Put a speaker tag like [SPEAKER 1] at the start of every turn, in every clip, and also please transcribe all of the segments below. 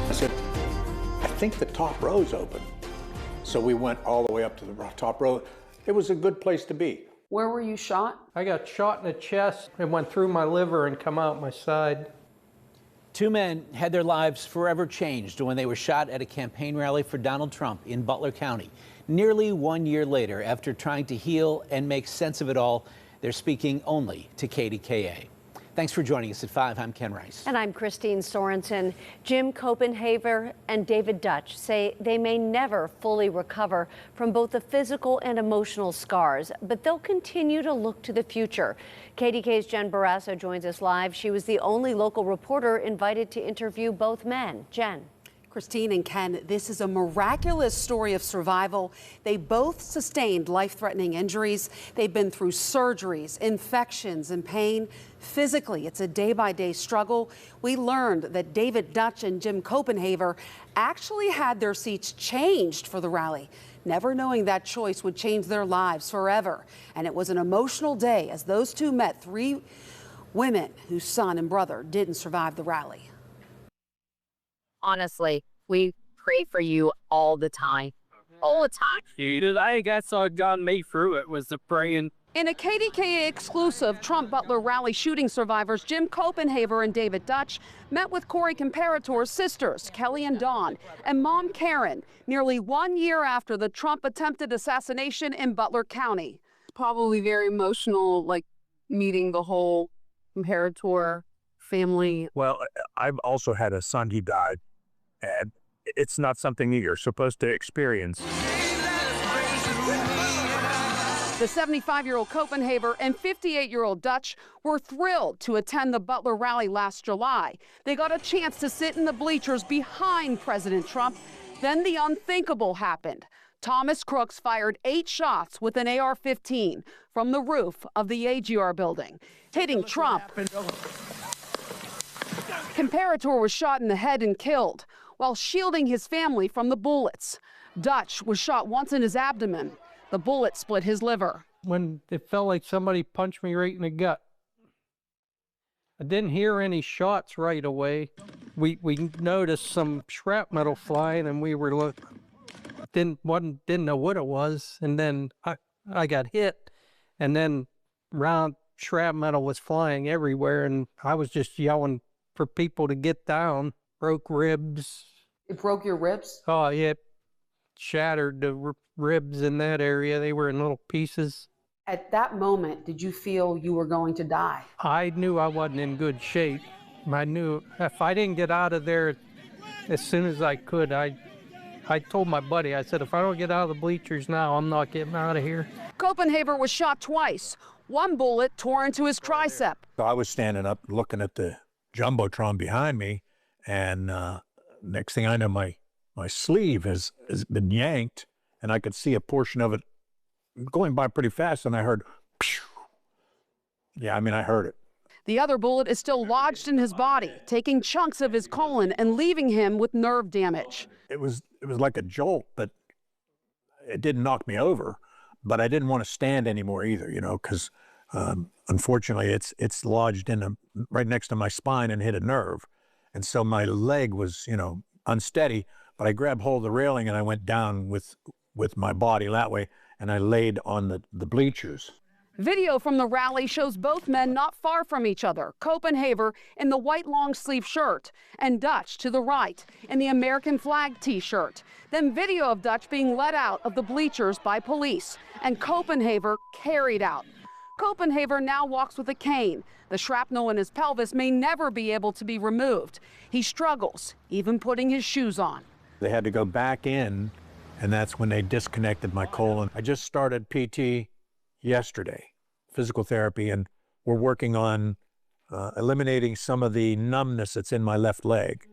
[SPEAKER 1] I said, I think the top row's open. So we went all the way up to the top row. It was a good place to be.
[SPEAKER 2] Where were you shot?
[SPEAKER 3] I got shot in the chest. It went through my liver and come out my side.
[SPEAKER 4] Two men had their lives forever changed when they were shot at a campaign rally for Donald Trump in Butler County. Nearly 1 year later, after trying to heal and make sense of it all, they're speaking only to KDKA. Thanks for joining us at 5. I'm Ken Rice.
[SPEAKER 5] And I'm Christine Sorensen. Jim Copenhaver and David Dutch say they may never fully recover from both the physical and emotional scars, but they'll continue to look to the future. KDKA's Jen Borrasso joins us live. She was the only local reporter invited to interview both men. Jen.
[SPEAKER 2] Christine and Ken, this is a miraculous story of survival. They both sustained life-threatening injuries. They've been through surgeries, infections, and pain. Physically, it's a day-by-day struggle. We learned that David Dutch and Jim Copenhaver actually had their seats changed for the rally, never knowing that choice would change their lives forever. And it was an emotional day as those two met 3 women whose son and brother didn't survive the rally.
[SPEAKER 6] Honestly, we pray for you all the time. All the time.
[SPEAKER 7] I guess what got me through it was the praying.
[SPEAKER 2] In a KDKA exclusive, Trump Butler rally shooting survivors Jim Copenhaver and David Dutch met with Corey Comperatore's sisters, Kelly and Dawn, and mom Karen, nearly 1 year after the Trump attempted assassination in Butler County.
[SPEAKER 8] Probably very emotional, like meeting the whole Comperatore family.
[SPEAKER 9] Well, I've also had a son, he died, and it's not something that you're supposed to experience.
[SPEAKER 2] The 75-year-old Copenhaver and 58-year-old Dutch were thrilled to attend the Butler rally last July. They got a chance to sit in the bleachers behind President Trump. Then the unthinkable happened. Thomas Crooks fired 8 shots with an AR-15 from the roof of the AGR building, hitting Trump. Comperatore was shot in the head and killed while shielding his family from the bullets. Dutch was shot once in his abdomen. The bullet split his liver.
[SPEAKER 3] When it felt like somebody punched me right in the gut. I didn't hear any shots right away. We noticed some shrapnel flying, and we were didn't know what it was. And then I got hit, and then round shrapnel was flying everywhere, and I was just yelling for people to get down. Broke ribs.
[SPEAKER 2] It broke your ribs?
[SPEAKER 3] Oh, yeah. Shattered the ribs in that area. They were in little pieces.
[SPEAKER 2] At that moment, did you feel you were going to die?
[SPEAKER 3] I knew I wasn't in good shape. I knew if I didn't get out of there as soon as I could, I told my buddy, I said, if I don't get out of the bleachers now, I'm not getting out of here.
[SPEAKER 2] Copenhaver was shot twice. One bullet tore into his tricep.
[SPEAKER 1] So I was standing up looking at the Jumbotron behind me, and next thing I know, my sleeve has been yanked, and I could see a portion of it going by pretty fast, and I heard, pew. Yeah, I mean, I heard it.
[SPEAKER 2] The other bullet is still lodged in his body, taking chunks of his colon and leaving him with nerve damage.
[SPEAKER 1] It was like a jolt, but it didn't knock me over, but I didn't want to stand anymore either, you know, because unfortunately it's lodged in right next to my spine and hit a nerve. And so my leg was, you know, unsteady, but I grabbed hold of the railing and I went down with my body that way, and I laid on the bleachers.
[SPEAKER 2] Video from the rally shows both men not far from each other. Copenhaver in the white long-sleeve shirt and Dutch to the right in the American flag t-shirt. Then video of Dutch being let out of the bleachers by police and Copenhaver carried out. Copenhaver now walks with a cane. The shrapnel in his pelvis may never be able to be removed. He struggles, even putting his shoes on.
[SPEAKER 1] They had to go back in, and that's when they disconnected my colon. I just started PT yesterday, physical therapy, and we're working on eliminating some of the numbness that's in my left leg.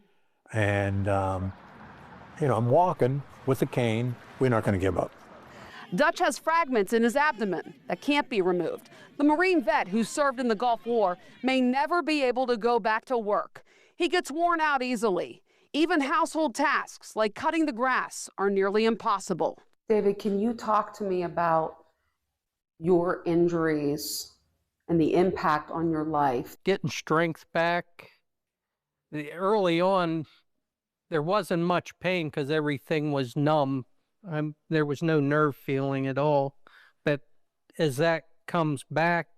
[SPEAKER 1] And, you know, I'm walking with a cane. We're not going to give up.
[SPEAKER 2] Dutch has fragments in his abdomen that can't be removed. The Marine vet who served in the Gulf War may never be able to go back to work. He gets worn out easily. Even household tasks like cutting the grass are nearly impossible. David, can you talk to me about your injuries and the impact on your life?
[SPEAKER 3] Getting strength back. Early on, There wasn't much pain because everything was numb. There was no nerve feeling at all. But as that comes back,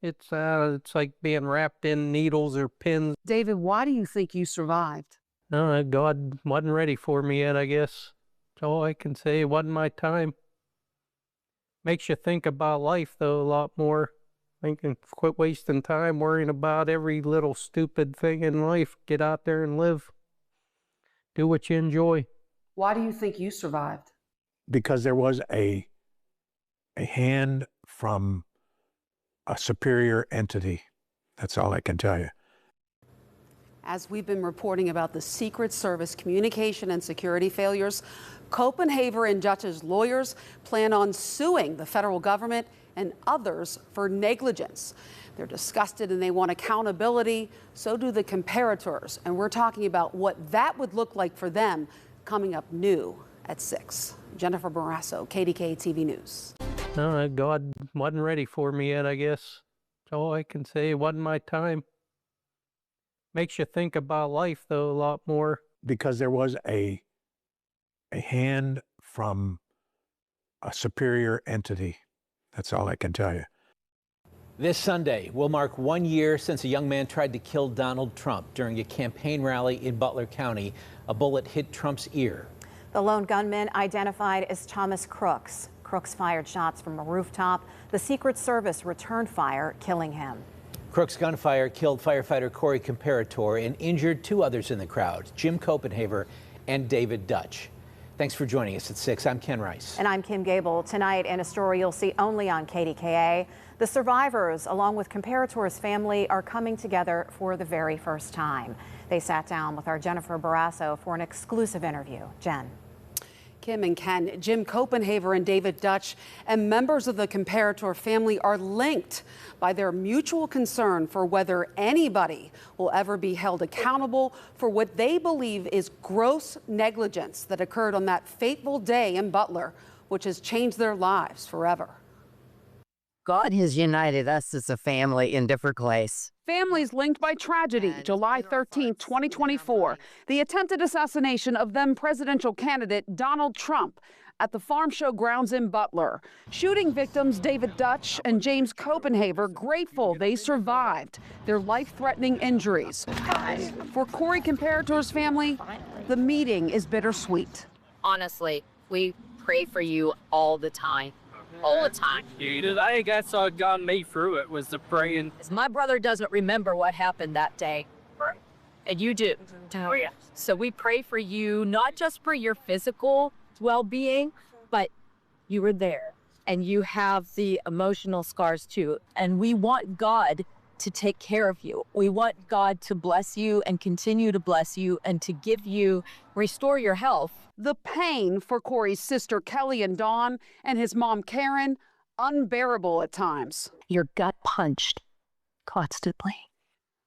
[SPEAKER 3] it's like being wrapped in needles or pins.
[SPEAKER 2] David, why do you think you survived?
[SPEAKER 3] No, God wasn't ready for me yet, I guess. That's all I can say. It wasn't my time. Makes you think about life, though, a lot more. Thinking, quit wasting time worrying about every little stupid thing in life. Get out there and live. Do what you enjoy.
[SPEAKER 2] Why do you think you survived?
[SPEAKER 1] Because there was a hand from a superior entity. That's all I can tell you.
[SPEAKER 2] As we've been reporting about the Secret Service communication and security failures, Copenhaver and Dutch's lawyers plan on suing the federal government and others for negligence. They're disgusted and they want accountability. So do the comparators. And we're talking about what that would look like for them coming up new at 6. Jennifer Borrasso, KDKA-TV News.
[SPEAKER 3] No, God wasn't ready for me yet, I guess. That's all I can say. It wasn't my time. Makes you think about life, though, a lot more.
[SPEAKER 1] Because there was a hand from a superior entity. That's all I can tell you.
[SPEAKER 4] This Sunday will mark 1 year since a young man tried to kill Donald Trump during a campaign rally in Butler County. A bullet hit Trump's ear.
[SPEAKER 10] The lone gunman identified as Thomas Crooks. Crooks fired shots from a rooftop. The Secret Service returned fire, killing him.
[SPEAKER 4] Crooks' gunfire killed firefighter Corey Comperatore and injured 2 others in the crowd, Jim Copenhaver and David Dutch. Thanks for joining us at 6. I'm Ken Rice.
[SPEAKER 10] And I'm Kim Gable. Tonight, in a story you'll see only on KDKA, the survivors, along with Comparatore's family, are coming together for the very first time. They sat down with our Jennifer Borrasso for an exclusive interview. Jen.
[SPEAKER 2] Kim and Ken, Jim Copenhaver and David Dutch and members of the Comperatore family are linked by their mutual concern for whether anybody will ever be held accountable for what they believe is gross negligence that occurred on that fateful day in Butler, which has changed their lives forever.
[SPEAKER 11] God has united us as a family in different ways.
[SPEAKER 2] Families linked by tragedy, July 13, 2024, the attempted assassination of then presidential candidate Donald Trump at the farm show grounds in Butler. Shooting victims David Dutch and James Copenhaver grateful they survived their life-threatening injuries. For Corey Comperatore's family, the meeting is bittersweet.
[SPEAKER 6] Honestly, we pray for you all the time. All the time.
[SPEAKER 7] Dude, I think that's what got me through it, was the praying.
[SPEAKER 6] My brother doesn't remember what happened that day. And you do. Oh, yeah. So we pray for you, not just for your physical well-being, but you were there. And you have the emotional scars too. And we want God to take care of you. We want God to bless you and continue to bless you and to give you, restore your health.
[SPEAKER 2] The pain for Corey's sister Kelly and Dawn and his mom Karen, unbearable at times.
[SPEAKER 12] Your gut punched constantly.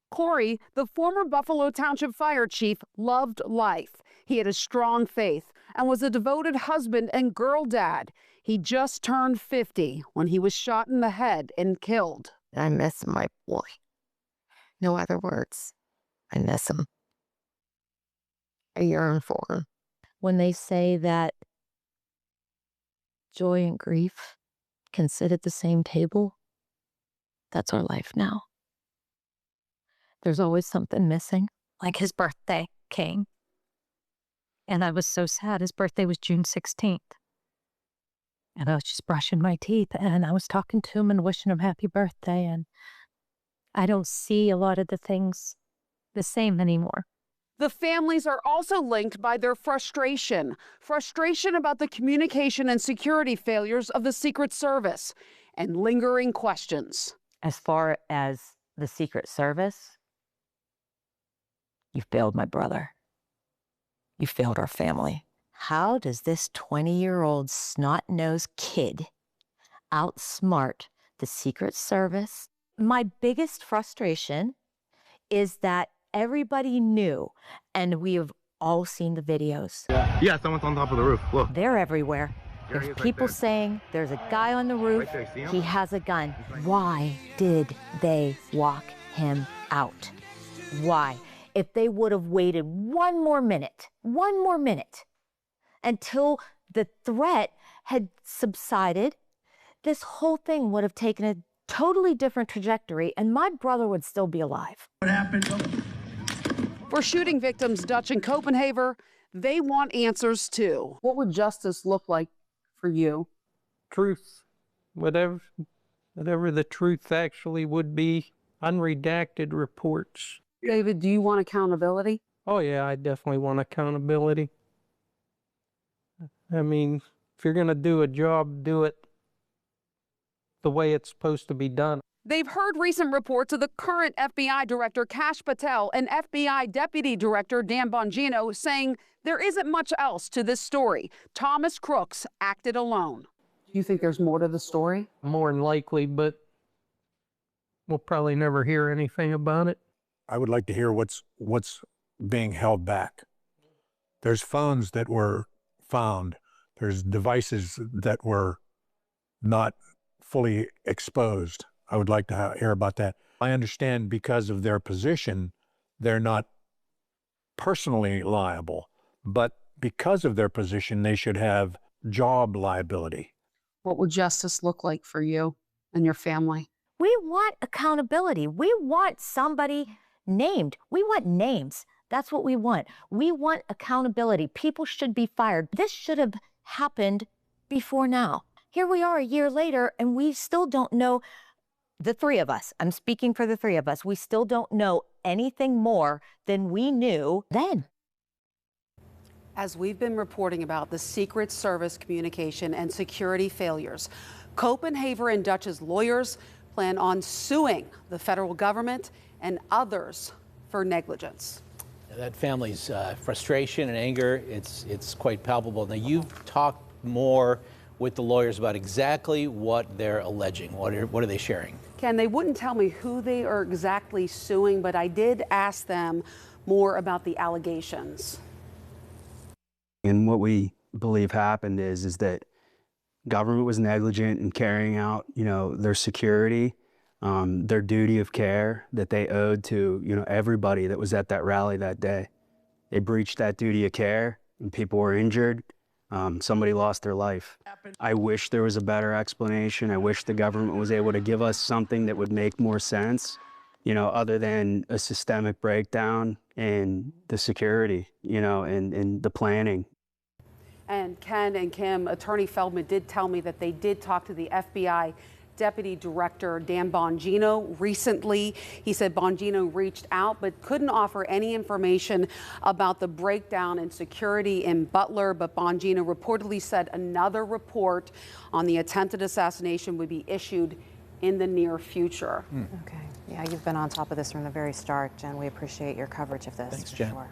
[SPEAKER 2] Corey, the former Buffalo Township fire chief, loved life. He had a strong faith and was a devoted husband and girl dad. He just turned 50 when he was shot in the head and killed.
[SPEAKER 11] I miss my boy. No other words. I miss him. I yearn for him.
[SPEAKER 12] When they say that joy and grief can sit at the same table, that's our life now. There's always something missing. Like his birthday came, and I was so sad. His birthday was June 16th. And I was just brushing my teeth, and I was talking to him and wishing him happy birthday, and I don't see a lot of the things the same anymore.
[SPEAKER 2] The families are also linked by their frustration about the communication and security failures of the Secret Service, and lingering questions.
[SPEAKER 12] As far as the Secret Service, you failed my brother. You failed our family. How does this 20-year-old snot-nosed kid outsmart the Secret Service? My biggest frustration is that everybody knew, and we have all seen the videos.
[SPEAKER 9] Yeah, someone's on top of the roof. Look.
[SPEAKER 12] They're everywhere. There's people saying there's a guy on the roof. He has a gun. Why did they walk him out? Why? If they would have waited one more minute until the threat had subsided, this whole thing would have taken a totally different trajectory and my brother would still be alive.
[SPEAKER 2] For shooting victims Dutch and Copenhaver, they want answers too.
[SPEAKER 8] What would justice look like for you?
[SPEAKER 3] Truth, whatever the truth actually would be, unredacted reports.
[SPEAKER 8] David, do you want accountability?
[SPEAKER 3] Oh yeah, I definitely want accountability. I mean, if you're gonna do a job, do it the way it's supposed to be done.
[SPEAKER 2] They've heard recent reports of the current FBI Director Kash Patel and FBI Deputy Director Dan Bongino saying there isn't much else to this story. Thomas Crooks acted alone.
[SPEAKER 8] Do you think there's more to the story?
[SPEAKER 3] More than likely, but we'll probably never hear anything about it.
[SPEAKER 1] I would like to hear what's being held back. There's phones that were found. There's devices that were not fully exposed. I would like to hear about that. I understand because of their position, they're not personally liable, but because of their position, they should have job liability.
[SPEAKER 8] What would justice look like for you and your family?
[SPEAKER 12] We want accountability. We want somebody named. We want names. That's what we want. We want accountability. People should be fired. This should have happened before now. Here we are a year later, and we still don't know, the three of us, I'm speaking for the three of us, we still don't know anything more than we knew then.
[SPEAKER 2] As we've been reporting about the Secret Service communication and security failures, Copenhaver and Dutch's lawyers plan on suing the federal government and others for negligence.
[SPEAKER 4] That family's frustration and anger, it's quite palpable. Now, you've talked more with the lawyers about exactly what they're alleging. What are they sharing?
[SPEAKER 2] Ken, they wouldn't tell me who they are exactly suing, but I did ask them more about the allegations.
[SPEAKER 13] And what we believe happened is that government was negligent in carrying out, their security, their duty of care that they owed to, everybody that was at that rally that day. They breached that duty of care and people were injured. Somebody lost their life. I wish there was a better explanation. I wish the government was able to give us something that would make more sense, other than a systemic breakdown in the security, and the planning.
[SPEAKER 2] And Ken and Kim, Attorney Feldman did tell me that they did talk to the FBI Deputy Director Dan Bongino recently. He said Bongino reached out but couldn't offer any information about the breakdown in security in Butler. But Bongino reportedly said another report on the attempted assassination would be issued in the near future.
[SPEAKER 10] Okay. Yeah, you've been on top of this from the very start, Jen. We appreciate your coverage of this.
[SPEAKER 4] Thanks, Jen.
[SPEAKER 10] Sure.